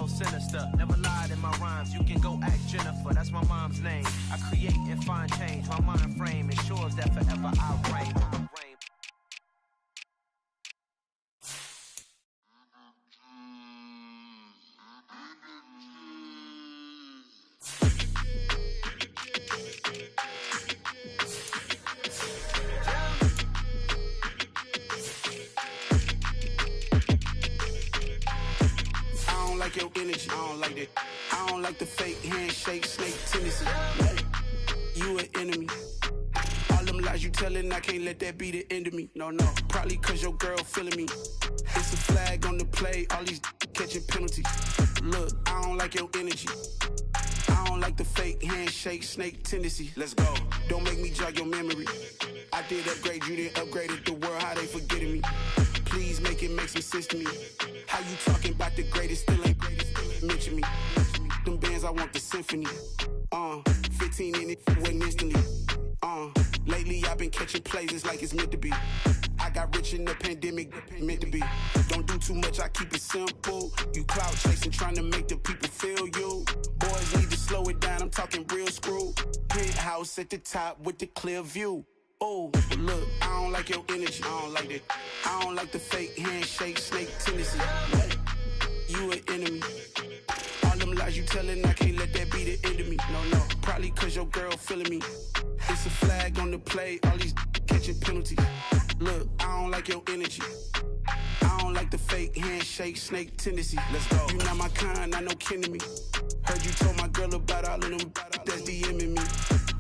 so sinister. Never lied in my rhymes, you can go ask Jennifer. That's my mom's name. I create and find change. My mind frame ensures that forever I reign. Your energy, I don't like that. I don't like the fake handshake, snake tendency. You an enemy. All them lies you telling, I can't let that be the end of me. No, probably cause your girl feeling me. It's a flag on the play, all these catching penalties. Look, I don't like your energy. I don't like the fake handshake, snake tendency. Let's go. Don't make me jog your memory. I did upgrade, you didn't upgrade it. The world, how they forgetting me. Please make it make some sense to me. How you talking about the greatest, still ain't greatest, mention me. Them bands, I want the symphony. 15 in it, went instantly. Lately I've been catching plays, it's like it's meant to be. I got rich in the pandemic, meant to be. Don't do too much, I keep it simple. You cloud chasing, trying to make the people feel you. Boys need to slow it down, I'm talking real screw. Penthouse at the top with the clear view. Oh, look, I don't like your energy, I don't like that. I don't like the fake handshake, snake tendency. You an enemy. All them lies you telling, I can't let that be the end of me. No, probably cause your girl feeling me. It's a flag on the play, all these catching penalties. Look, I don't like your energy. I don't like the fake handshake, snake tendency. Let's go. You not my kind, I know kin to me. Heard you told my girl about all of them that's DMing me.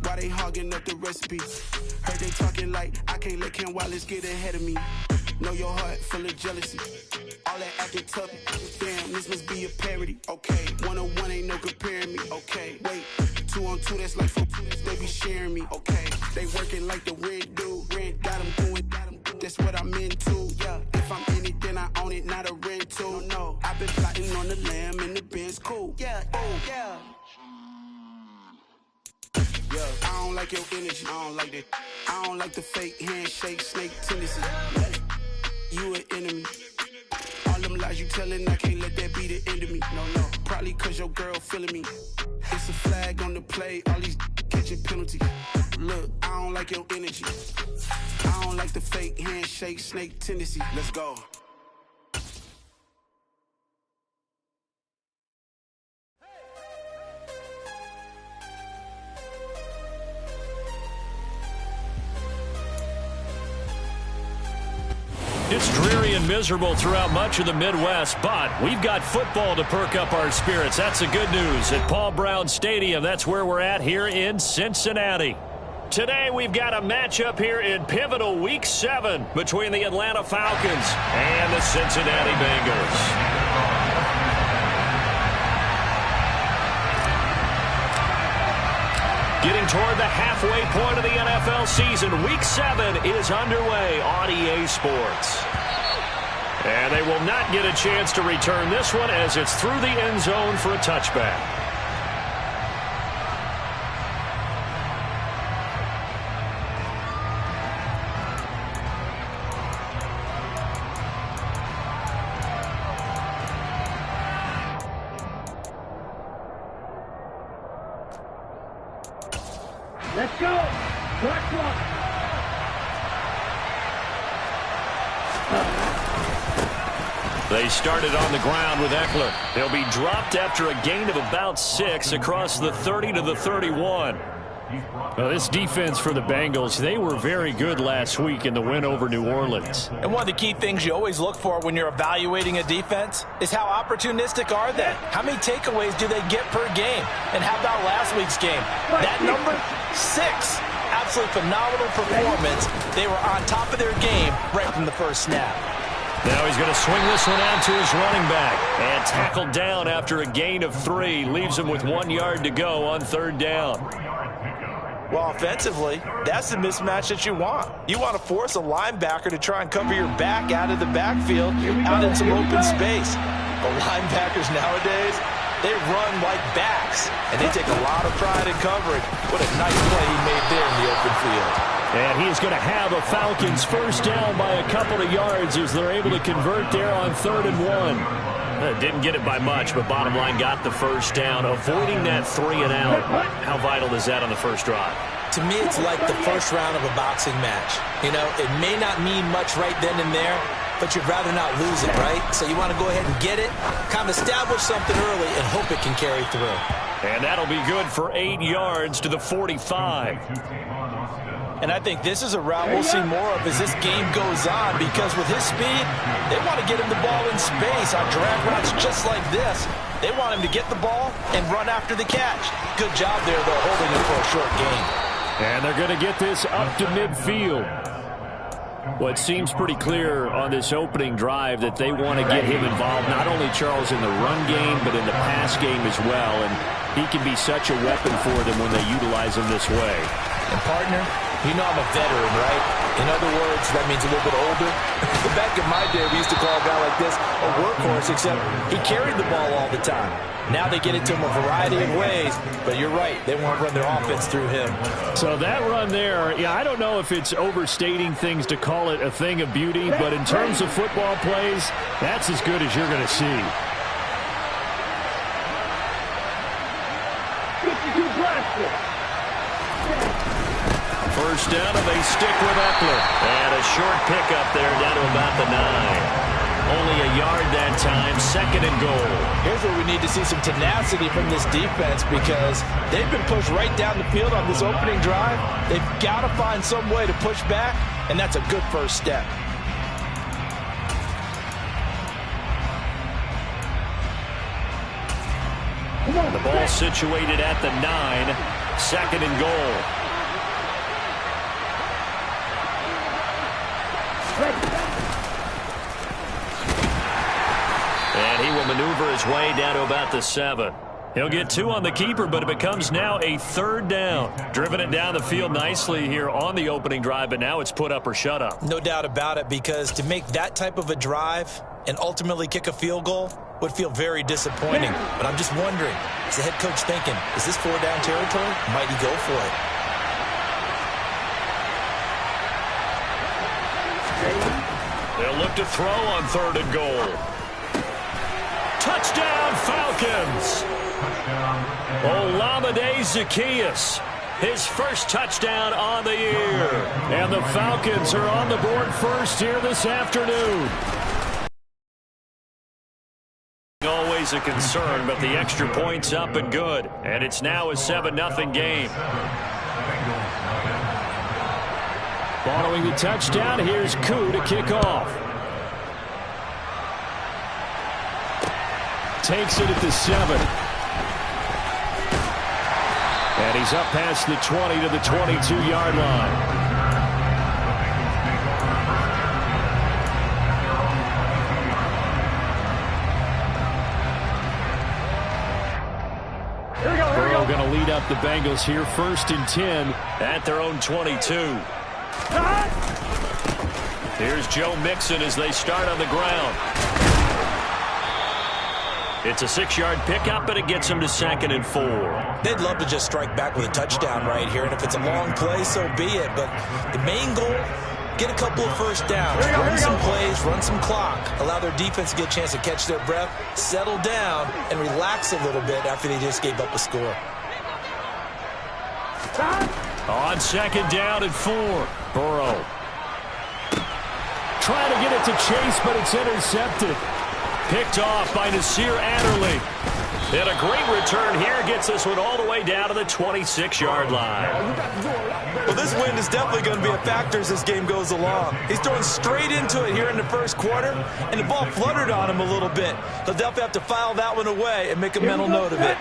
Why they hogging up the recipe? Heard they talking like I can't let Ken Wallace get ahead of me. Know your heart full of jealousy. All that acting tough, damn, this must be a parody. Okay, 1-on-1 ain't no comparing me. Okay, wait, 2-on-2, that's like 4-2, they be sharing me. Okay, they working like the rent do. Rent got them doing, that's what I'm into. Yeah, if I'm in it, then I own it, not a rental. No, I've been plotting on the lamb and the Benz cool. Yeah, oh, yeah. Yeah, I don't like your energy, I don't like that. I don't like the fake handshake, snake tendency. You an enemy. All them lies you telling, I can't let that be the end of me. No, probably cause your girl feeling me. It's a flag on the play, all these catching penalties. Look, I don't like your energy. I don't like the fake handshake, snake tendency. Let's go. It's dreary and miserable throughout much of the Midwest, but we've got football to perk up our spirits. That's the good news. At Paul Brown Stadium, that's where we're at here in Cincinnati. Today, we've got a matchup here in pivotal Week 7 between the Atlanta Falcons and the Cincinnati Bengals. Getting toward the halfway point of the NFL season, Week 7 is underway on EA Sports. And they will not get a chance to return this one as it's through the end zone for a touchback. Let's go! Watch one! They started on the ground with Eckler. He'll be dropped after a gain of about 6 across the 30 to the 31. Well, this defense for the Bengals, they were very good last week in the win over New Orleans. And one of the key things you always look for when you're evaluating a defense is how opportunistic are they? How many takeaways do they get per game? And how about last week's game? That number, 6. Absolutely phenomenal performance. They were on top of their game right from the first snap. Now he's going to swing this one out to his running back. And tackled down after a gain of 3. Leaves him with 1 yard to go on 3rd down. Well, offensively, that's the mismatch that you want. You want to force a linebacker to try and cover your back out of the backfield, out in some open space. But linebackers nowadays, they run like backs, and they take a lot of pride in coverage. What a nice play he made there in the open field. And he's going to have a Falcons first down by a couple of yards as they're able to convert there on 3rd and 1. Didn't get it by much, but bottom line, got the first down, avoiding that 3-and-out. How vital is that on the first drive? To me, it's like the first round of a boxing match. You know, it may not mean much right then and there, but you'd rather not lose it, right? So you want to go ahead and get it, kind of establish something early, and hope it can carry through. And that'll be good for 8 yards to the 45. And I think this is a route we'll see more of as this game goes on, because with his speed, they want to get him the ball in space on drag routes just like this. They want him to get the ball and run after the catch. Good job there, though, holding him for a short gain. And they're going to get this up to midfield. Well, it seems pretty clear on this opening drive that they want to get him involved, not only, Charles, in the run game, but in the pass game as well. And he can be such a weapon for them when they utilize him this way. And, partner, you know I'm a veteran, right? In other words, that means a little bit older. Back in my day, we used to call a guy like this a workhorse, except he carried the ball all the time. Now they get it to him a variety of ways, but you're right. They want to run their offense through him. So that run there, yeah, I don't know if it's overstating things to call it a thing of beauty, but in terms of football plays, that's as good as you're going to see. First down, and they stick with Usfl. And a short pickup there down to about the 9. Only a yard that time, 2nd and goal. Here's where we need to see some tenacity from this defense, because they've been pushed right down the field on this opening drive. They've got to find some way to push back, and that's a good first step. The ball situated at the 9, 2nd and goal. And he will maneuver his way down to about the 7. He'll get 2 on the keeper, but it becomes now a 3rd down. Driven it down the field nicely here on the opening drive, but now it's put up or shut up. No doubt about it, because to make that type of a drive and ultimately kick a field goal would feel very disappointing. But I'm just wondering, is the head coach thinking, is this 4-down territory? Might he go for it? They'll look to throw on 3rd and goal. Touchdown, Falcons! Olamide Zaccheaus, his first touchdown on the year. And the Falcons are on the board first here this afternoon. Always a concern, but the extra point's up and good. And it's now a 7-0 game. Following the touchdown, here's Koo to kick off. Takes it at the 7. And he's up past the 20 to the 22-yard line. Burrow going to lead up the Bengals here, 1st and 10 at their own 22. Here's Joe Mixon as they start on the ground. It's a 6-yard pickup, but it gets them to 2nd and 4. They'd love to just strike back with a touchdown right here, and if it's a long play, so be it. But the main goal, get a couple of first downs, run some plays, run some clock, allow their defense to get a chance to catch their breath, settle down, and relax a little bit after they just gave up a score. On 2nd down and 4, Burrow. Trying to get it to Chase, but it's intercepted. Picked off by Nasir Adderley. And a great return here gets this one all the way down to the 26-yard line. Well, this wind is definitely going to be a factor as this game goes along. He's throwing straight into it here in the first quarter, and the ball fluttered on him a little bit. They'll definitely have to file that one away and make a mental note of it.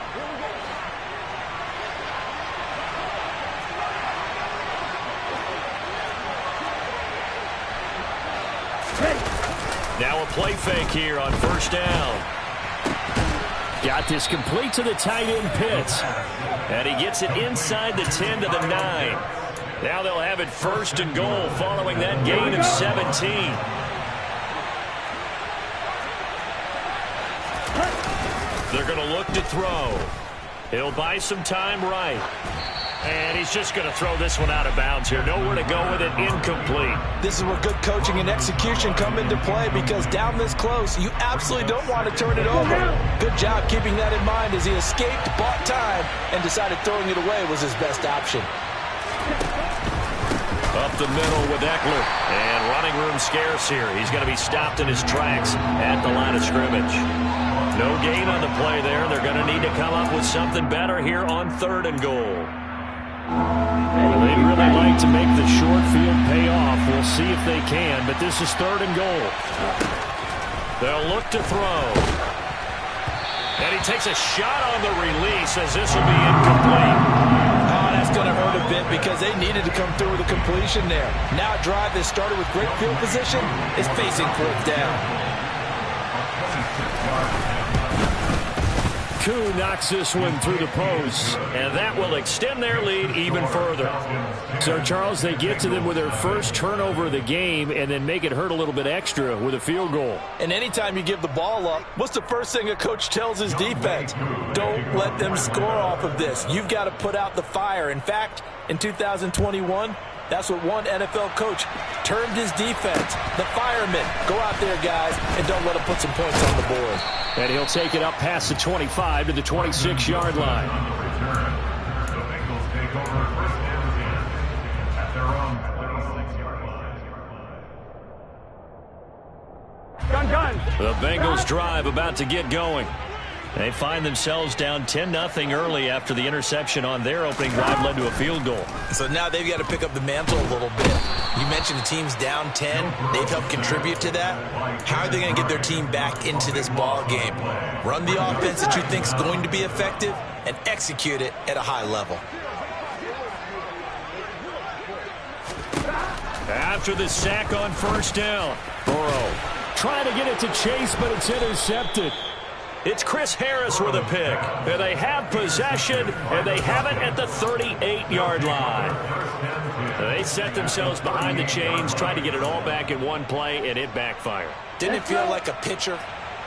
Now a play fake here on 1st down. Got this complete to the tight end Pitts. And he gets it inside the 10 to the 9. Now they'll have it 1st and goal following that gain of 17. They're going to look to throw. He'll buy some time right. And he's just going to throw this one out of bounds here. Nowhere to go with it. Incomplete. This is where good coaching and execution come into play, because down this close, you absolutely don't want to turn it over. Good job keeping that in mind as he escaped, bought time, and decided throwing it away was his best option. Up the middle with Eckler. And running room scarce here. He's going to be stopped in his tracks at the line of scrimmage. No gain on the play there. They're going to need to come up with something better here on 3rd and goal. They'd really like to make the short field pay off. We'll see if they can, but this is 3rd and goal. They'll look to throw. And he takes a shot on the release as this will be incomplete. Oh, that's going to hurt a bit because they needed to come through with a completion there. Now a drive that started with great field position is facing 4th down. Koo knocks this one through the post, and that will extend their lead even further. So, Charles, they get to them with their first turnover of the game and then make it hurt a little bit extra with a field goal. And anytime you give the ball up, what's the first thing a coach tells his defense? Don't let them score off of this. You've got to put out the fire. In fact, in 2021, that's what one NFL coach termed his defense. The firemen. Go out there, guys, and don't let them put some points on the board. And he'll take it up past the 25 to the 26-yard line. The Bengals drive about to get going. They find themselves down 10-0 early after the interception on their opening drive led to a field goal. So now they've got to pick up the mantle a little bit. You mentioned the team's down 10. They've helped contribute to that. How are they going to get their team back into this ball game? Run the offense that you think is going to be effective and execute it at a high level. After the sack on 1st down, Burrow trying to get it to Chase, but it's intercepted. It's Chris Harris with a pick. And they have possession, and they have it at the 38-yard line. They set themselves behind the chains, trying to get it all back in one play, and it backfired. Didn't it feel like a pitcher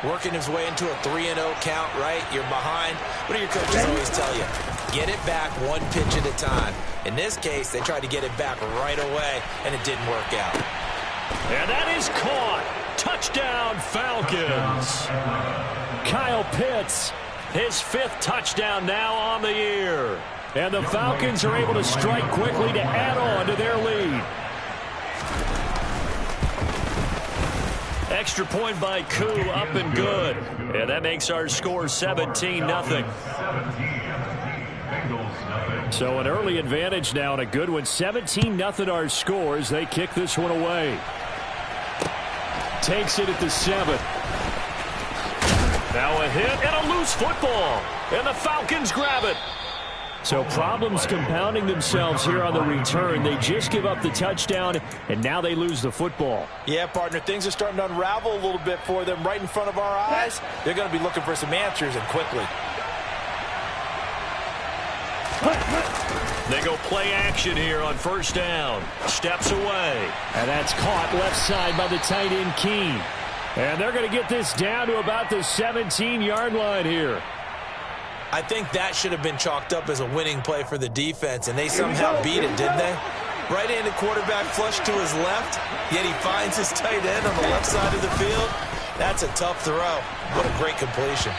working his way into a 3-0 count, right? You're behind. What do your coaches always tell you? Get it back one pitch at a time. In this case, they tried to get it back right away, and it didn't work out. And that is caught. Touchdown, Falcons. Kyle Pitts, his 5th touchdown now on the year. And the Falcons are able to strike quickly to add on to their lead. Extra point by Koo, up and good. And that makes our score 17-0. So an early advantage now and a good one. 17-0 our scores. They kick this one away. Takes it at the 7. Now a hit and a loose football. And the Falcons grab it. So problems compounding themselves here on the return. They just give up the touchdown, and now they lose the football. Yeah, partner, things are starting to unravel a little bit for them right in front of our eyes. They're going to be looking for some answers, and quickly. They go play action here on 1st down. Steps away. And that's caught left side by the tight end, Keene. And they're going to get this down to about the 17-yard line here. I think that should have been chalked up as a winning play for the defense, and they somehow beat it, didn't they? Right-handed quarterback flush to his left, yet he finds his tight end on the left side of the field. That's a tough throw. What a great completion.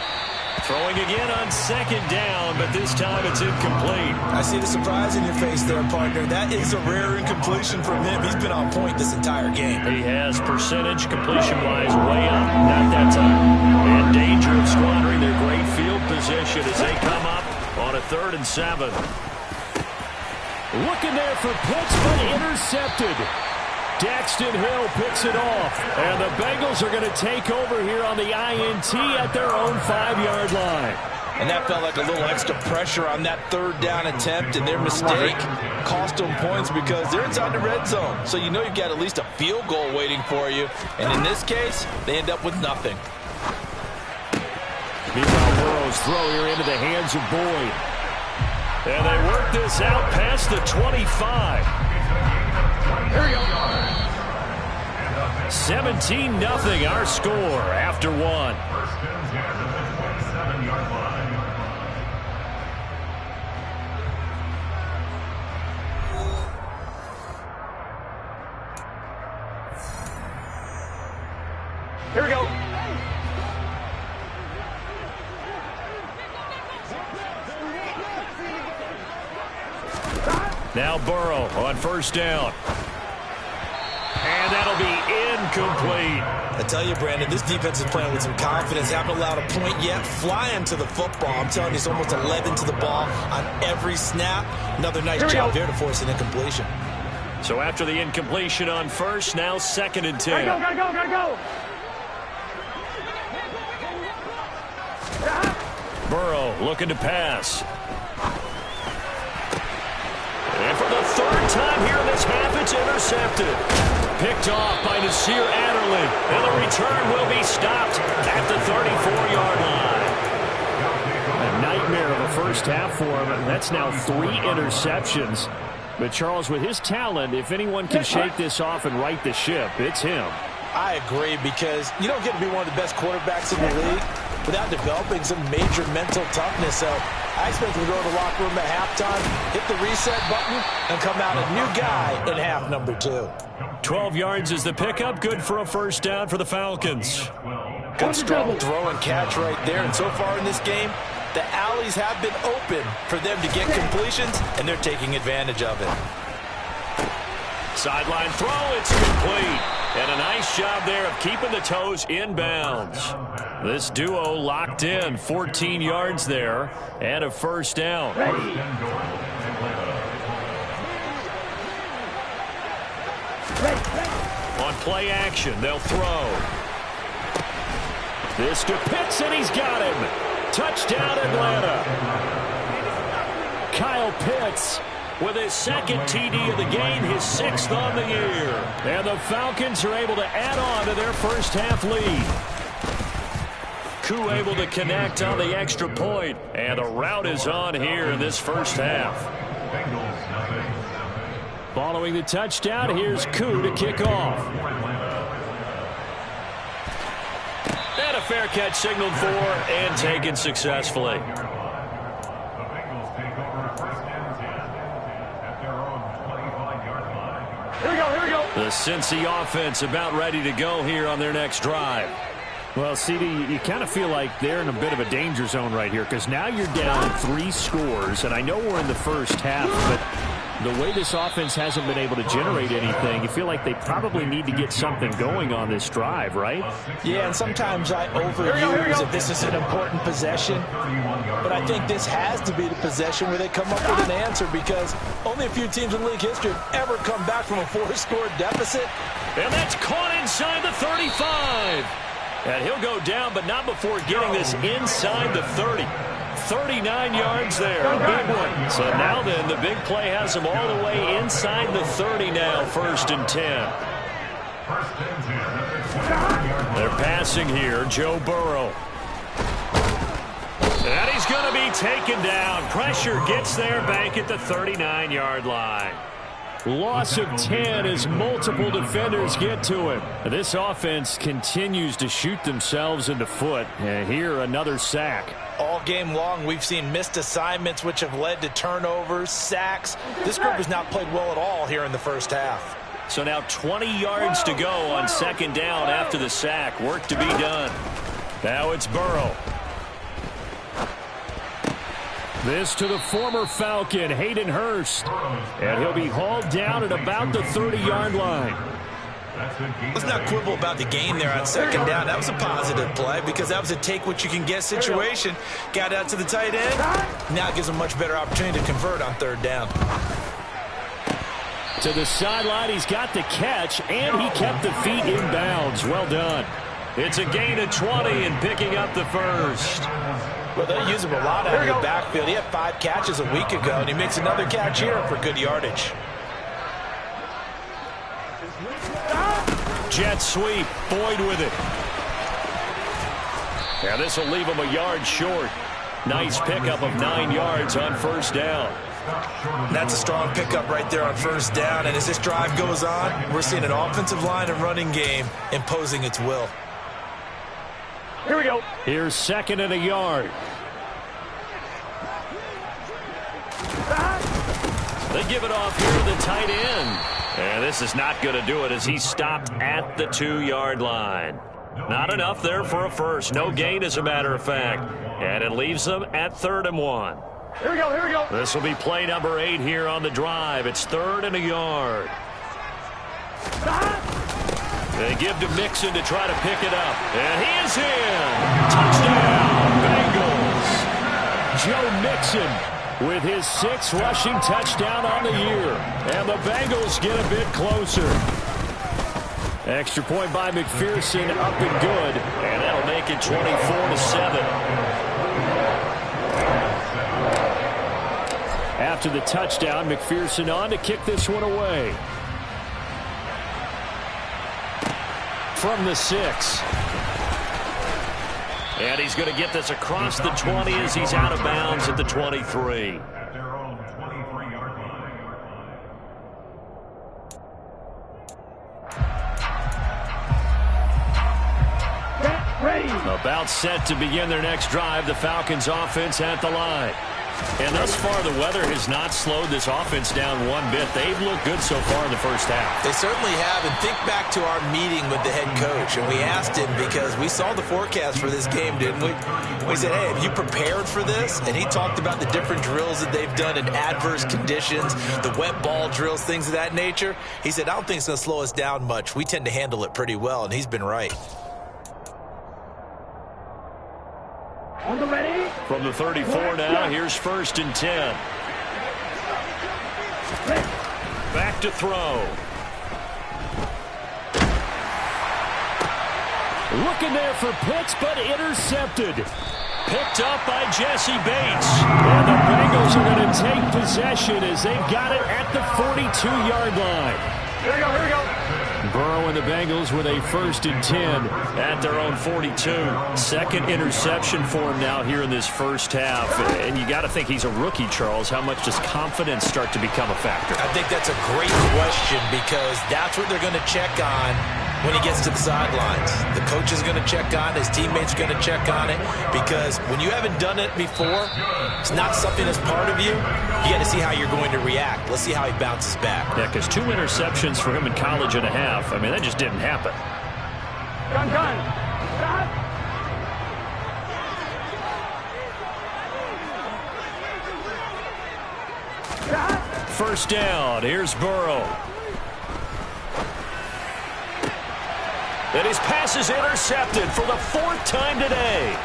Throwing again on 2nd down, but this time it's incomplete. I see the surprise in your face there, partner. That is a rare incompletion from him. He's been on point this entire game. He has percentage completion-wise way up. Not that time. In danger of squandering their great field position as they come up on a 3rd and 7. Looking there for Pitts, but intercepted. Daxton Hill picks it off. And the Bengals are going to take over here on the INT at their own 5-yard line. And that felt like a little extra pressure on that 3rd down attempt, and their mistake cost them points because they're inside the red zone. So you know you've got at least a field goal waiting for you. And in this case, they end up with nothing. Meanwhile, Burrow's throw here into the hands of Boyd. And they work this out past the 25. Here we go. 17-0 our score after 1. Here we go. Now Burrow on first down. And that'll be incomplete. I tell you, Brandon, this defense is playing with some confidence. Haven't allowed a point yet. Flying to the football. I'm telling you, it's almost 11 to the ball on every snap. Another nice job there to force an incompletion. So after the incompletion on first, now 2nd and 10. Gotta go. Burrow looking to pass. And for the 3rd time here in this half, it's intercepted. Picked off by Nasir Adderley. And the return will be stopped at the 34-yard line. A nightmare of a first half for him. And that's now 3 interceptions. But Charles, with his talent, if anyone can shake this off and right the ship, it's him. I agree, because you don't get to be one of the best quarterbacks in the league without developing some major mental toughness. So I expect him to go to the locker room at halftime, hit the reset button, and come out a new guy in half number 2. 12 yards is the pickup. Good for a first down for the Falcons. Good strong throw and catch right there. And so far in this game, the alleys have been open for them to get completions, and they're taking advantage of it. Sideline throw, it's complete. And a nice job there of keeping the toes in bounds. This duo locked in, 14 yards there, and a first down. On play action, they'll throw. This to Pitts, and he's got him. Touchdown, Atlanta. Kyle Pitts with his 2nd TD of the game, his 6th on the year. And the Falcons are able to add on to their first half lead. Koo able to connect on the extra point. And the route is on here in this first half. Following the touchdown, here's Koo to kick off. And a fair catch signaled for and taken successfully. Here we go. The Cincy offense about ready to go here on their next drive. Well, CD, you kind of feel like they're in a bit of a danger zone right here, because now you're down 3 scores, and I know we're in the first half, but the way this offense hasn't been able to generate anything, you feel like they probably need to get something going on this drive, right? Yeah, and sometimes I overuse if this is an important possession, but I think this has to be the possession where they come up with an answer, because only a few teams in league history have ever come back from a 4-score deficit. And that's caught inside the 35. And he'll go down, but not before getting this inside the 30. 39 yards there, a big one. So now then, the big play has him all the way inside the 30 now, 1st and 10. They're passing here, Joe Burrow. And he's going to be taken down. Pressure gets there back at the 39-yard line. Loss of 10 as multiple defenders get to him. This offense continues to shoot themselves in the foot. And here, another sack. All game long, we've seen missed assignments, which have led to turnovers, sacks. This group has not played well at all here in the first half. So now 20 yards to go on 2nd down after the sack. Work to be done. Now it's Burrow. This to the former Falcon, Hayden Hurst. And he'll be hauled down at about the 30-yard line. Let's not quibble about the gain there on 2nd down. That was a positive play, because that was a take-what-you-can-get situation. Got out to the tight end. Now it gives him a much better opportunity to convert on 3rd down. To the sideline, he's got the catch, and he kept the feet in bounds. Well done. It's a gain of 20 and picking up the first. Well, they'll use him a lot out of the backfield. He had 5 catches a week ago, and he makes another catch here for good yardage. Jet sweep, Boyd with it. Yeah, this will leave him a yard short. Nice pickup of 9 yards on 1st down. That's a strong pickup right there on 1st down, and as this drive goes on, we're seeing an offensive line and running game imposing its will. Here we go. Here's 2nd and a yard. They give it off here to the tight end. And this is not going to do it as he's stopped at the 2-yard line. Not enough there for a first. No gain, as a matter of fact. And it leaves them at 3rd and 1. Here we go, here we go. This will be play number 8 here on the drive. It's 3rd and a yard. They give to Mixon to try to pick it up. And he is in. Touchdown, Bengals. Joe Mixon with his 6th rushing touchdown on the year. And the Bengals get a bit closer. Extra point by McPherson, up and good. And that'll make it 24-7. After the touchdown, McPherson on to kick this one away. From the 6. And he's going to get this across the 20 as he's out of bounds at the 23. About set to begin their next drive. The Falcons offense at the line. And thus far, the weather has not slowed this offense down one bit. They've looked good so far in the first half. They certainly have. And think back to our meeting with the head coach. And we asked him, because we saw the forecast for this game, didn't we? We said, hey, have you prepared for this? And he talked about the different drills that they've done in adverse conditions, the wet ball drills, things of that nature. He said, I don't think it's going to slow us down much. We tend to handle it pretty well. And he's been right. On the ready. From the 34 now, here's 1st and 10. Back to throw. Looking there for Pitts, but intercepted. Picked up by Jesse Bates. And the Bengals are going to take possession as they've got it at the 42-yard line. Here we go, here we go. Burrow and the Bengals with a 1st and 10 at their own 42. 2nd interception for him now here in this first half. And you got to think he's a rookie, Charles. How much does confidence start to become a factor? I think that's a great question, because that's what they're going to check on when he gets to the sidelines. The coach is going to check on it. His teammates are going to check on it, because when you haven't done it before, it's not something that's part of you. You got to see how you're going to react. Let's see how he bounces back. Yeah, because 2 interceptions for him in college and a half. I mean, that just didn't happen. Gun. Stop. First down. Here's Burrow. And his pass is intercepted for the 4th time today.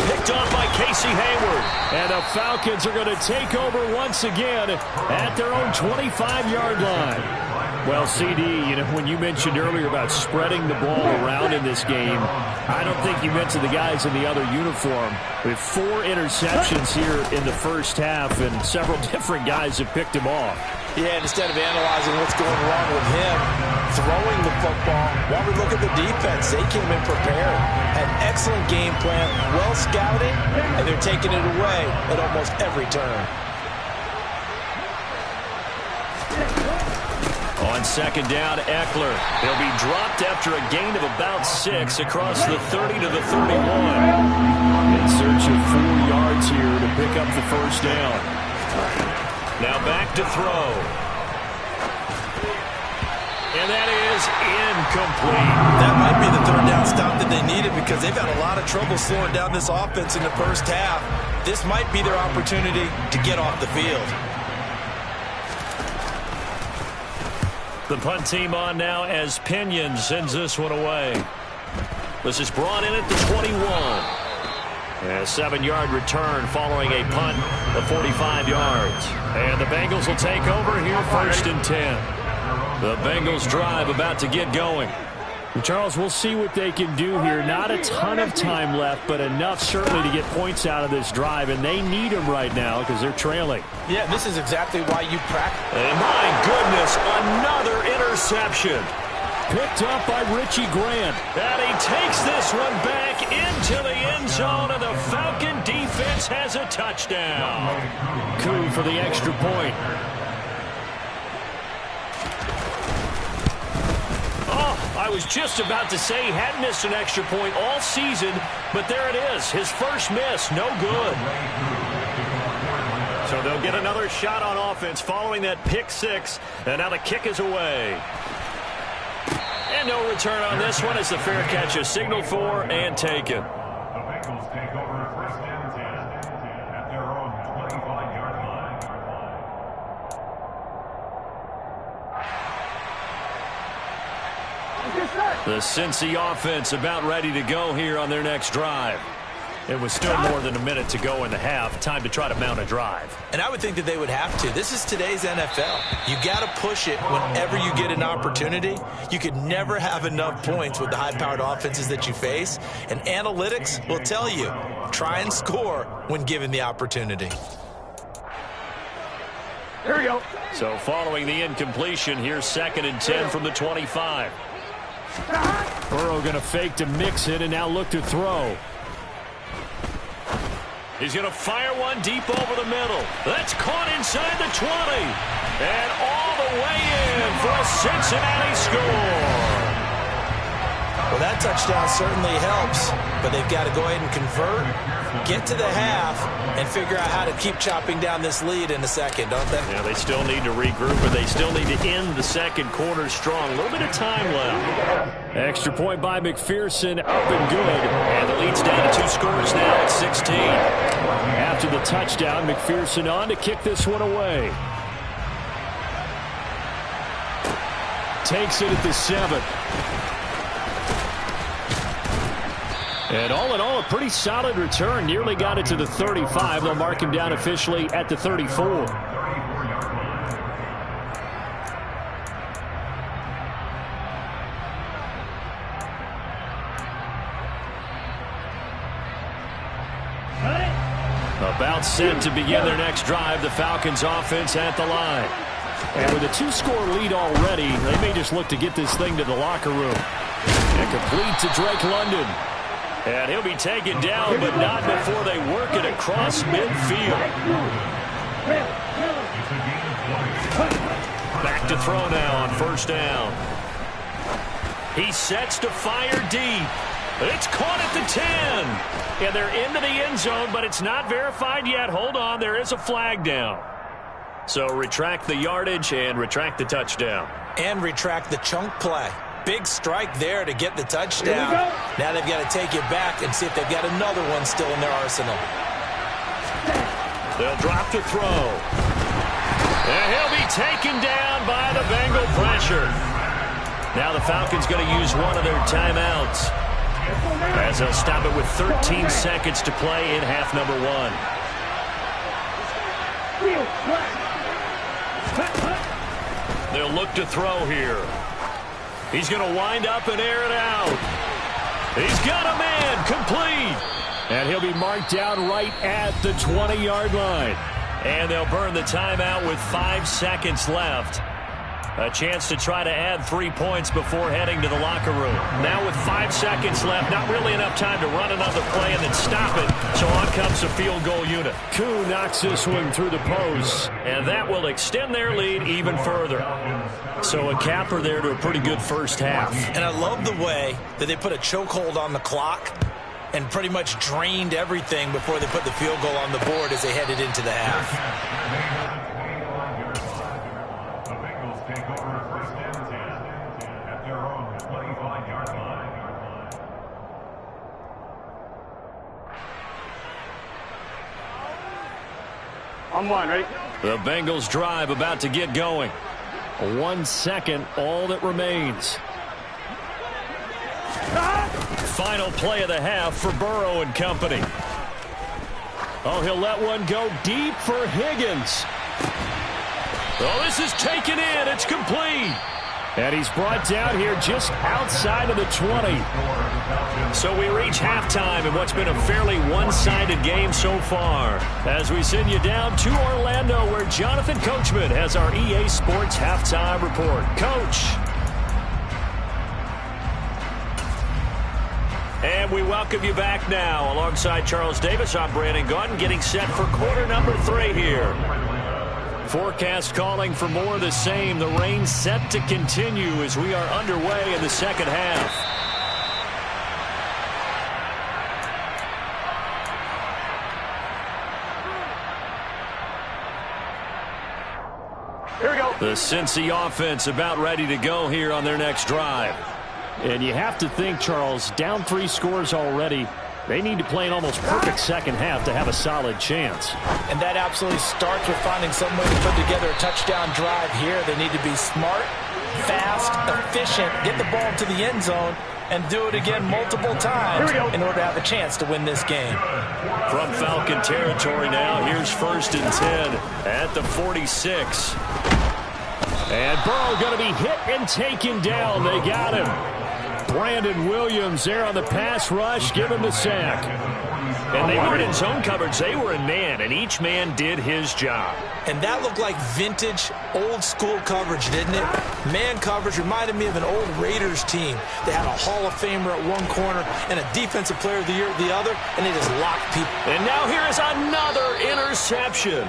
Picked off by Casey Hayward. And the Falcons are going to take over once again at their own 25-yard line. Well, CD, you know, when you mentioned earlier about spreading the ball around in this game, I don't think you meant to the guys in the other uniform. With 4 interceptions here in the first half, and several different guys have picked him off. Yeah, and instead of analyzing what's going wrong with him throwing the football, while we look at the defense, they came in prepared. Had excellent game plan, well scouted, and they're taking it away at almost every turn. On 2nd down, Eckler. He'll be dropped after a gain of about 6 across the 30 to the 31. In search of 4 yards here to pick up the first down. Now back to throw. And that is incomplete. That might be the 3rd down stop that they needed, because they've had a lot of trouble slowing down this offense in the first half. This might be their opportunity to get off the field. The punt team on now as Pinion sends this one away. This is brought in at the 21. And a 7-yard return following a punt of 45 yards. And the Bengals will take over here 1st and 10. The Bengals drive about to get going. Charles, we'll see what they can do here. Not a ton of time left, but enough certainly to get points out of this drive, and they need them right now because they're trailing. Yeah, this is exactly why you practice. And my goodness, another interception. Picked up by Richie Grant. And he takes this one back into the end zone, and the Falcon defense has a touchdown. Coup for the extra point. I was just about to say he hadn't missed an extra point all season, but there it is. His first miss, no good. So they'll get another shot on offense following that pick 6, and now the kick is away. And no return on this one as the fair catch is signaled for and taken. The Bengals take over first and 10 at their own 25-yard line. The Cincy offense about ready to go here on their next drive. It was still more than a minute to go in the half. Time to try to mount a drive. And I would think that they would have to. This is today's NFL. You got to push it whenever you get an opportunity. You could never have enough points with the high-powered offenses that you face. And analytics will tell you, try and score when given the opportunity. Here we go. So following the incompletion, here's 2nd and 10 from the 25. Burrow going to fake to mix it and now look to throw. He's going to fire one deep over the middle. That's caught inside the 20. And all the way in for a Cincinnati score. Well, that touchdown certainly helps, but they've got to go ahead and convert, get to the half, and figure out how to keep chopping down this lead in a second, don't they? Yeah, they still need to regroup, but they still need to end the second quarter strong. A little bit of time left. Extra point by McPherson, up and good. And the lead's down to 2 scores now at 16. After the touchdown, McPherson on to kick this one away. Takes it at the 7. And all in all, a pretty solid return. Nearly got it to the 35. They'll mark him down officially at the 34. About set to begin their next drive. The Falcons offense at the line. And with a 2-score lead already, they may just look to get this thing to the locker room. And complete to Drake London. And he'll be taken down, but not before they work it across midfield. Back to throw now on 1st down. He sets to fire deep. It's caught at the 10. And they're into the end zone, but it's not verified yet. Hold on, there is a flag down. So retract the yardage and retract the touchdown. And retract the chunk play. Big strike there to get the touchdown. Now they've got to take it back and see if they've got another one still in their arsenal. They'll drop to throw. And he'll be taken down by the Bengal pressure. Now the Falcons going to use one of their timeouts, as they'll stop it with 13 seconds to play in half number 1. They'll look to throw here. He's going to wind up and air it out. He's got a man, complete. And he'll be marked down right at the 20-yard line. And they'll burn the timeout with 5 seconds left. A chance to try to add 3 points before heading to the locker room. Now with 5 seconds left, not really enough time to run another play and then stop it. So on comes the field goal unit. Koo knocks this one through the post. And that will extend their lead even further. So a capper there to a pretty good first half. And I love the way that they put a chokehold on the clock and pretty much drained everything before they put the field goal on the board as they headed into the half. On 1, ready? The Bengals drive about to get going. 1 second, all that remains. Final play of the half for Burrow and company. Oh, he'll let one go deep for Higgins. Oh, this is taken in. It's complete. And he's brought down here just outside of the 20. So we reach halftime in what's been a fairly one-sided game so far, as we send you down to Orlando, where Jonathan Coachman has our EA Sports halftime report. Coach. And we welcome you back now. Alongside Charles Davis, I'm Brandon Gaudin, getting set for quarter number 3 here. Forecast calling for more of the same. The rain set to continue as we are underway in the second half. Here we go. The Cincy offense about ready to go here on their next drive. And you have to think, Charles, down 3 scores already. They need to play an almost perfect second half to have a solid chance. And that absolutely starts with finding some way to put together a touchdown drive here. They need to be smart, fast, efficient, get the ball to the end zone, and do it again multiple times in order to have a chance to win this game. From Falcon territory now, here's 1st and 10 at the 46. And Burrow going to be hit and taken down. They got him. Brandon Williams there on the pass rush. Give him the sack. And they weren't in zone coverage. They were in man, and each man did his job. And that looked like vintage, old-school coverage, didn't it? Man coverage reminded me of an old Raiders team. They had a Hall of Famer at one corner and a Defensive Player of the Year at the other, and they just locked people. And now here is another interception.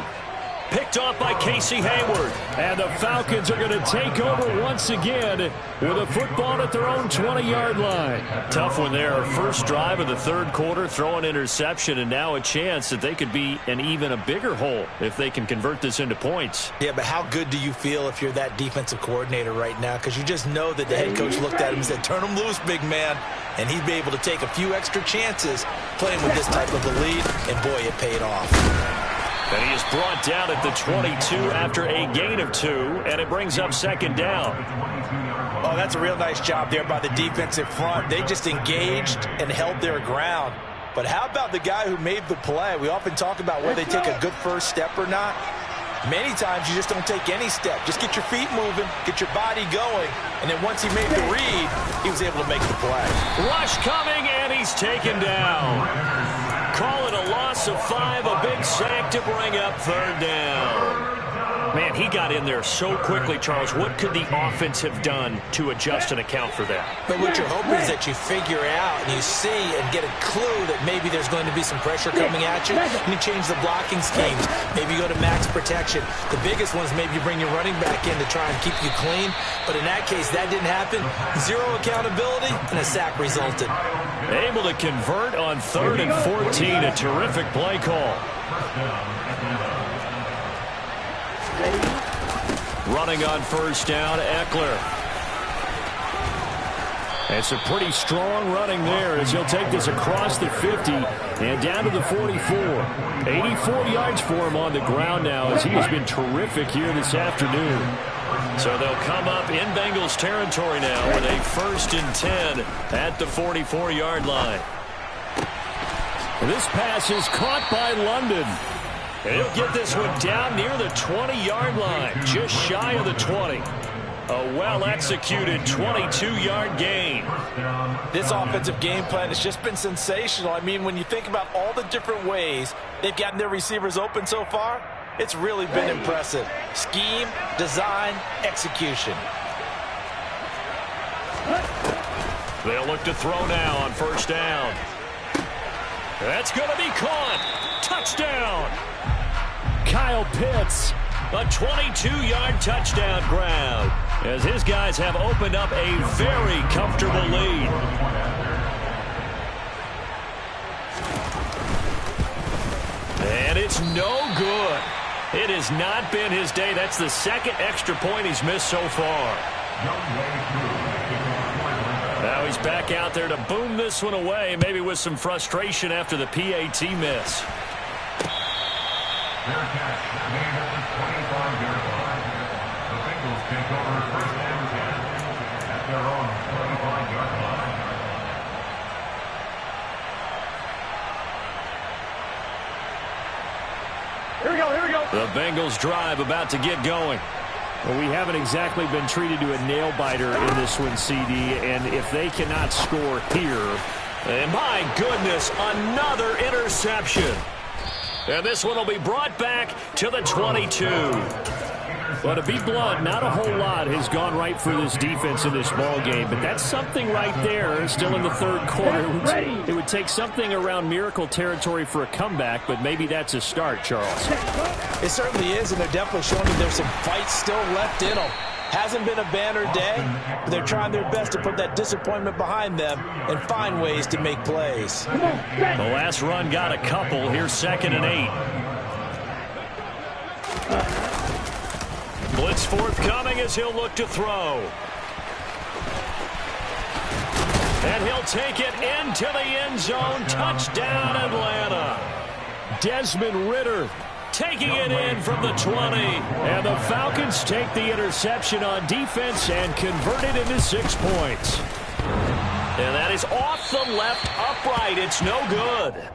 Picked off by Casey Hayward. And the Falcons are going to take over once again with a football at their own 20-yard line. Tough one there. First drive of the 3rd quarter, throw an interception, and now a chance that they could be in even a bigger hole if they can convert this into points. Yeah, but how good do you feel if you're that defensive coordinator right now? Because you just know that the head coach looked at him and said, turn him loose, big man. And he'd be able to take a few extra chances playing with this type of a lead, and boy, it paid off. And he is brought down at the 22 after a gain of 2, and it brings up 2nd down. Oh, that's a real nice job there by the defensive front. They just engaged and held their ground. But how about the guy who made the play? We often talk about whether they take a good first step or not. Many times you just don't take any step. Just get your feet moving, get your body going, and then once he made the read, he was able to make the play. Rush coming, and he's taken down. Call it a loss of 5, a big sack to bring up 3rd down. Man, he got in there so quickly, Charles. What could the offense have done to adjust and account for that? But what you're hoping is that you figure out and you see and get a clue that maybe there's going to be some pressure coming at you, and you change the blocking schemes. Maybe you go to max protection. The biggest one is maybe you bring your running back in to try and keep you clean. But in that case, that didn't happen. 0 accountability, and a sack resulted. Able to convert on 3rd and 14. A terrific play call. Running on 1st down, Eckler. It's a pretty strong running there as he'll take this across the 50 and down to the 44. 84 yards for him on the ground now as he has been terrific here this afternoon. So they'll come up in Bengals territory now with a 1st and 10 at the 44-yard line. This pass is caught by London. He'll get this one down near the 20-yard line, just shy of the 20. A well-executed 22-yard gain. This offensive game plan has just been sensational. I mean, when you think about all the different ways they've gotten their receivers open so far, it's really been impressive. Scheme, design, execution. They'll look to throw now on 1st down. That's going to be caught. Touchdown. Kyle Pitts, a 22-yard touchdown grab as his guys have opened up a very comfortable lead. And it's no good. It has not been his day. That's the 2nd extra point he's missed so far. Now he's back out there to boom this one away, maybe with some frustration after the PAT miss. Fair catch made at the 25-yard line. The Bengals take over 1st and 10 at their own 25-yard line. Here we go, here we go. The Bengals drive about to get going. Well, we haven't exactly been treated to a nail-biter in this one, CD, and if they cannot score here... And my goodness, another interception. And this one will be brought back to the 22. Well, to be blunt, not a whole lot has gone right for this defense in this ball game, but that's something right there. Still in the 3rd quarter. It would take something around miracle territory for a comeback, but maybe that's a start, Charles. It certainly is, and they're definitely showing that there's some fight still left in them. Hasn't been a banner day, but they're trying their best to put that disappointment behind them and find ways to make plays. The last run got a couple. Here's 2nd and 8. Blitz forthcoming as he'll look to throw. And he'll take it into the end zone. Touchdown, Atlanta. Desmond Ridder taking it in from the 20. And the Falcons take the interception on defense and convert it into 6 points. And that is off the left upright. It's no good.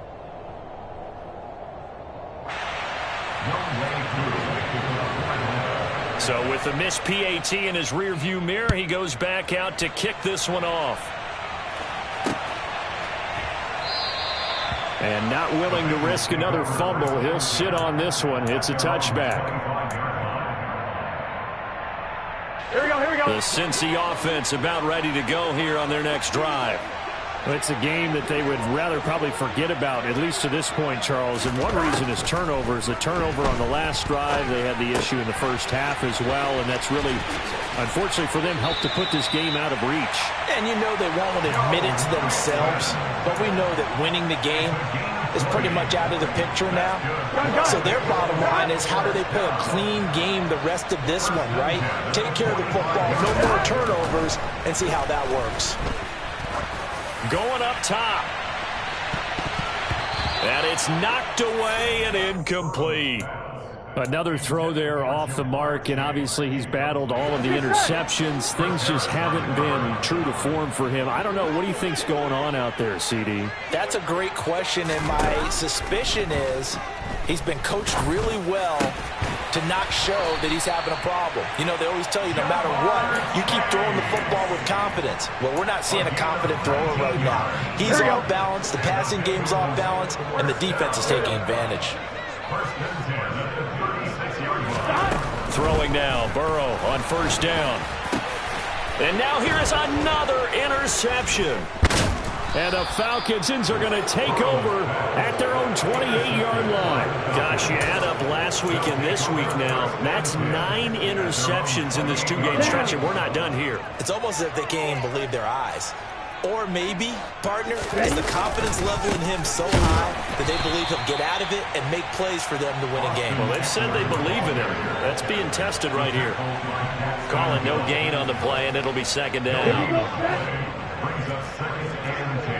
So with the missed PAT in his rearview mirror, he goes back out to kick this one off. And not willing to risk another fumble, he'll sit on this one. It's a touchback. Here we go, here we go. The Cincy offense about ready to go here on their next drive. Well, it's a game that they would rather probably forget about, at least to this point, Charles. And one reason is turnovers. The turnover on the last drive, they had the issue in the first half as well, and that's really, unfortunately for them, helped to put this game out of reach. And you know they won't admit it to themselves, but we know that winning the game is pretty much out of the picture now. So their bottom line is, how do they play a clean game the rest of this one, right? Take care of the football, no more turnovers, and see how that works. Going up top. And it's knocked away and incomplete. Another throw there off the mark, and obviously he's battled all of the interceptions. Things just haven't been true to form for him. I don't know. What do you think's going on out there, CD? That's a great question, and my suspicion is he's been coached really well to not show that he's having a problem. You know, they always tell you no matter what, you keep throwing the football with confidence. Well, we're not seeing a confident thrower right now. He's off balance, the passing game's off balance, and the defense is taking advantage. Throwing now, Burrow on first down. And now here is another interception. And the Falcons are going to take over at their own 28-yard line. Gosh, you add up last week and this week now. That's 9 interceptions in this 2-game stretch, and we're not done here. It's almost as if they can't even believe their eyes. Or maybe, partner, is the confidence level in him so high that they believe he'll get out of it and make plays for them to win a game. Well, they've said they believe in him. That's being tested right here. Calling no gain on the play, and it'll be second down. Brings up second and 10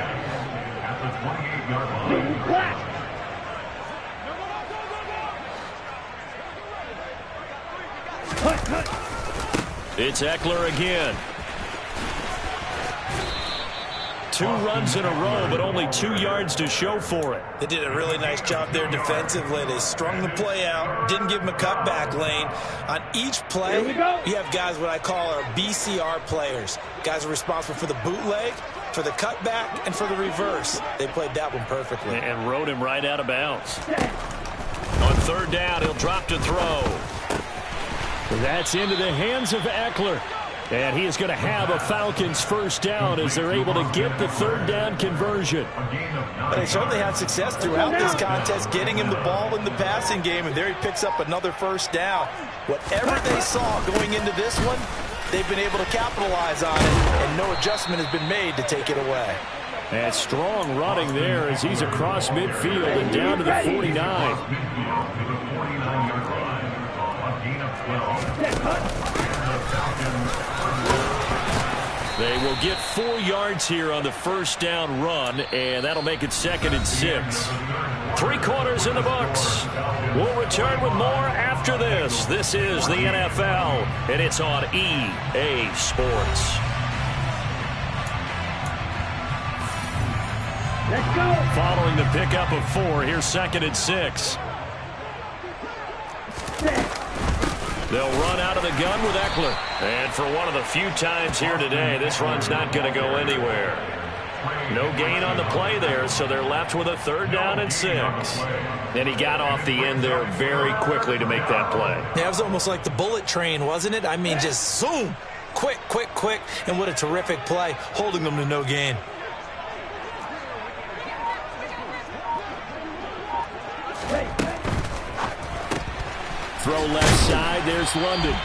at the 28-yard line. It's Eckler again. 2 runs in a row, but only 2 yards to show for it. They did a really nice job there defensively. They strung the play out, didn't give him a cutback lane. On each play, you have guys what I call our BCR players. Guys are responsible for the bootleg, for the cutback, and for the reverse. They played that one perfectly. And rode him right out of bounds. On third down, he'll drop to throw. That's into the hands of Eckler. And he is going to have a Falcons first down as they're able to get the third down conversion. They certainly had success throughout this contest, getting him the ball in the passing game, and there he picks up another first down. Whatever they saw going into this one, they've been able to capitalize on it, and no adjustment has been made to take it away. And strong running there as he's across midfield and down to the 49. They will get 4 yards here on the first down run, and that'll make it second and 6. 3 quarters in the books. We'll return with more after this. This is the NFL, and it's on EA Sports. Let's go. Following the pickup of 4, here's second and 6. They'll run out of the gun with Eckler. And for one of the few times here today, this run's not going to go anywhere. No gain on the play there, so they're left with a third down and 6. And he got off the end there very quickly to make that play. Yeah, it was almost like the bullet train, wasn't it? I mean, just zoom. Quick, quick, quick. And what a terrific play, holding them to no gain. Throw left side, there's London.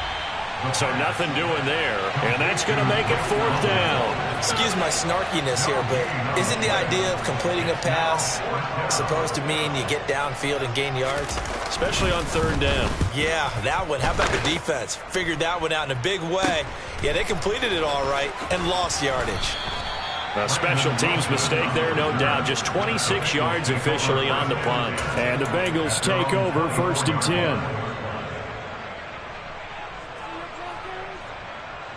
So nothing doing there, and that's going to make it 4th down. Excuse my snarkiness here, but isn't the idea of completing a pass supposed to mean you get downfield and gain yards? Especially on third down. Yeah, that one. How about the defense? Figured that one out in a big way. Yeah, they completed it all right and lost yardage. A special teams mistake there, no doubt. Just 26 yards officially on the punt. And the Bengals take over 1st and 10.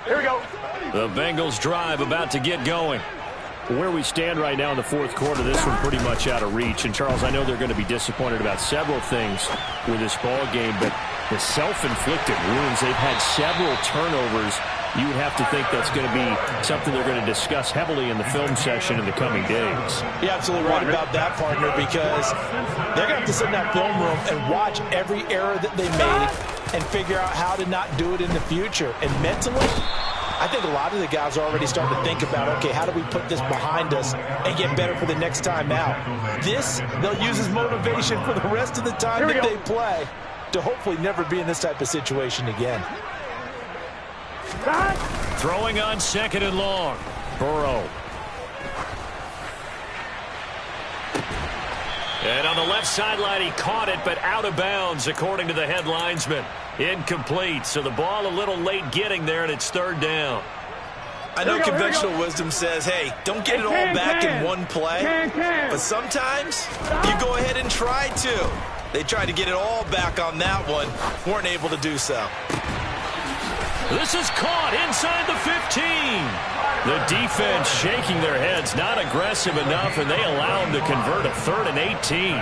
Here we go. The Bengals drive about to get going. Where we stand right now in the 4th quarter, this one pretty much out of reach. And, Charles, I know they're going to be disappointed about several things with this ball game, but the self-inflicted wounds, they've had several turnovers. You would have to think that's going to be something they're going to discuss heavily in the film session in the coming days. You're absolutely right about that, partner, because they're going to have to sit in that film room and watch every error that they made and figure out how to not do it in the future. And mentally, I think a lot of the guys are already starting to think about, okay, how do we put this behind us and get better for the next time out? This, they'll use as motivation for the rest of the time that they play to hopefully never be in this type of situation again. Throwing on 2nd and long. Burrow. And on the left sideline, he caught it, but out of bounds, according to the head linesman. Incomplete, so the ball a little late getting there, and it's 3rd down. I know conventional wisdom says, hey, don't get it all back in one play, but sometimes you go ahead and try to. They tried to get it all back on that one, weren't able to do so. This is caught inside the 15. The defense shaking their heads, not aggressive enough, and they allow them to convert a 3rd and 18.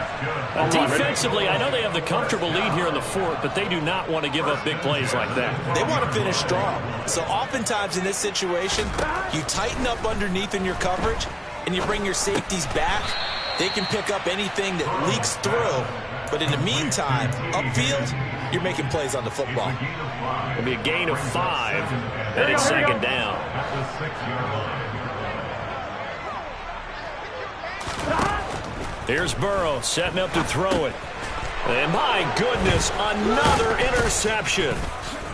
Defensively, I know they have the comfortable lead here in the 4th, but they do not want to give up big plays like that. They want to finish strong. So oftentimes in this situation, you tighten up underneath in your coverage, and you bring your safeties back. They can pick up anything that leaks through. But in the meantime, upfield, you're making plays on the football. It'll be a gain of 5, and it's 2nd down. Here's Burrow setting up to throw it. And my goodness, another interception.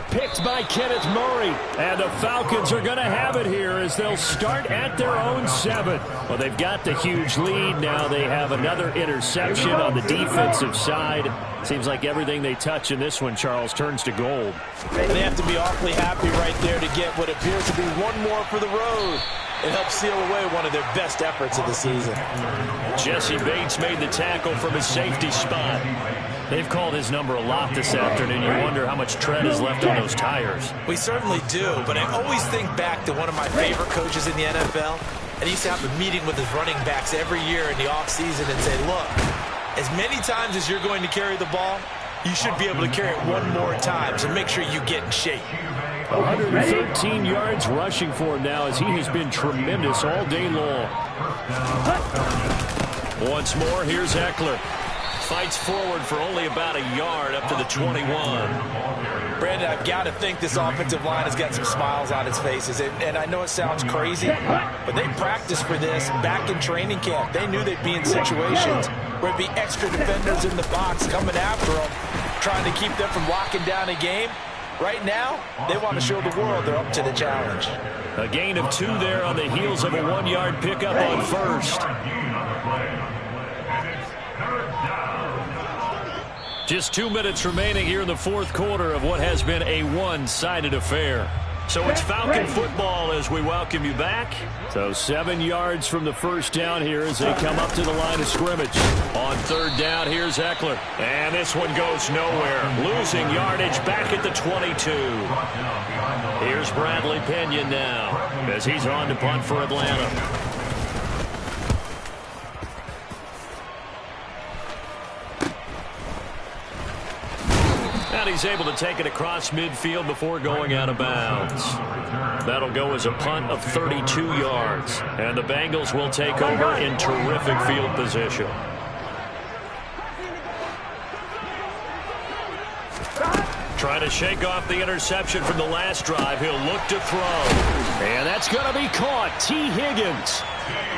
Picked by Kenneth Murray. And the Falcons are going to have it here as they'll start at their own 7. Well, they've got the huge lead. Now they have another interception on the defensive side. Seems like everything they touch in this one, Charles, turns to gold. They have to be awfully happy right there to get what appears to be one more for the road. It helps seal away one of their best efforts of the season. Jesse Bates made the tackle from his safety spot. They've called his number a lot this afternoon. You wonder how much tread is left on those tires. We certainly do, but I always think back to one of my favorite coaches in the NFL, and he used to have a meeting with his running backs every year in the offseason and say, look, as many times as you're going to carry the ball, you should be able to carry it one more time, so make sure you get in shape. 113 yards rushing for him now as he has been tremendous all day long. Once more, here's Eckler. Fights forward for only about a yard up to the 21. Brandon, I've got to think this offensive line has got some smiles on its faces. And I know it sounds crazy, but they practiced for this back in training camp. They knew they'd be in situations where there'd be extra defenders in the box coming after them, trying to keep them from locking down a game. Right now, they want to show the world they're up to the challenge. A gain of 2 there on the heels of a 1-yard pickup on first. Just 2 minutes remaining here in the 4th quarter of what has been a one-sided affair. So it's Falcon football as we welcome you back. So 7 yards from the first down here as they come up to the line of scrimmage. On 3rd down, here's Eckler. And this one goes nowhere. Losing yardage back at the 22. Here's Bradley Pinion now as he's on to punt for Atlanta. And he's able to take it across midfield before going out of bounds. That'll go as a punt of 32 yards. And the Bengals will take over in terrific field position. Trying to shake off the interception from the last drive. He'll look to throw. And that's going to be caught. T. Higgins.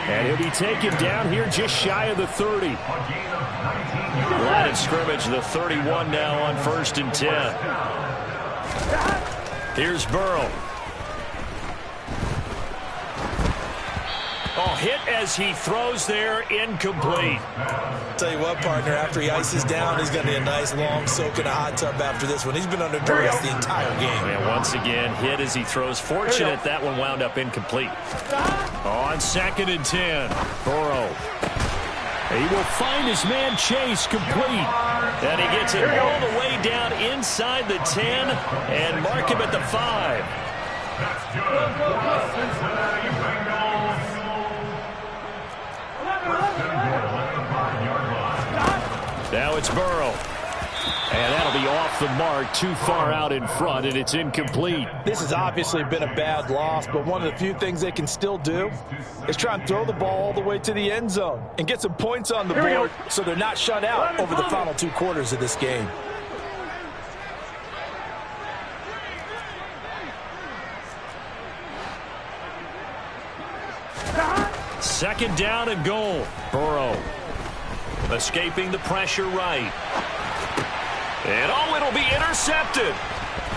And he'll be taken down here just shy of the 30. Line of scrimmage, the 31 now on 1st and 10. Here's Burrow. Oh, hit as he throws there, incomplete. Tell you what, partner, after he ices down, he's going to need a nice long soak in a hot tub after this one. He's been under duress the entire game. And once again, hit as he throws. Fortunate that one wound up incomplete. On 2nd and 10, Burrow. He will find his man Chase complete. And he gets it all the way down inside the 10 and mark him at the 5. That's good. Cincinnati Bengals. First and goal at the 5-yard line. Now it's Burrow. And that'll be off the mark, too far out in front, and it's incomplete. This has obviously been a bad loss, but one of the few things they can still do is try and throw the ball all the way to the end zone and get some points on the board so they're not shut out over the final 2 quarters of this game. Second down and goal. Burrow escaping the pressure right. And it'll be intercepted.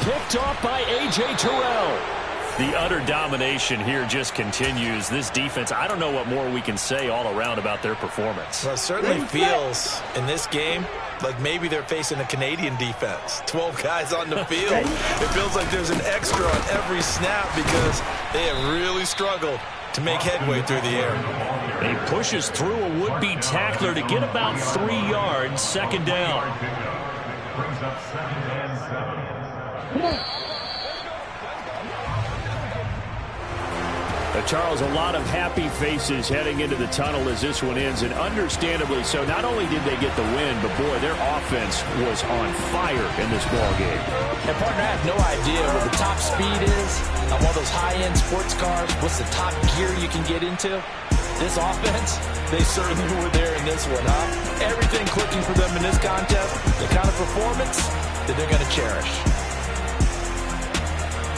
Picked off by A.J. Terrell. The utter domination here just continues. This defense, I don't know what more we can say all around about their performance. Well, it certainly feels in this game like maybe they're facing a Canadian defense. 12 guys on the field. It feels like there's an extra on every snap because they have really struggled to make headway through the air. He pushes through a would-be tackler to get about 3 yards. Second down. Brings up 2nd and 7. Charles, a lot of happy faces heading into the tunnel as this one ends, and understandably so. Not only did they get the win, but boy, their offense was on fire in this ball game. And partner, I have no idea what the top speed is on one of those high-end sports cars. What's the top gear you can get into? This offense, they certainly were there in this one, huh? Everything clicking for them in this contest, the kind of performance that they're going to cherish.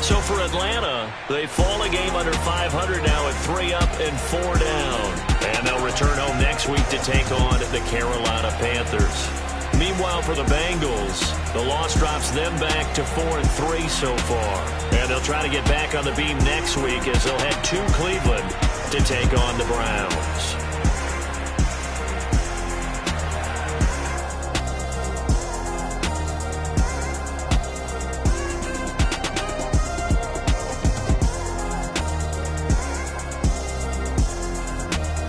So for Atlanta, they fall a game under 500 now at 3 up and 4 down. And they'll return home next week to take on the Carolina Panthers. Meanwhile, for the Bengals, the loss drops them back to 4-3 so far. And they'll try to get back on the beam next week as they'll head to Cleveland to take on the Browns.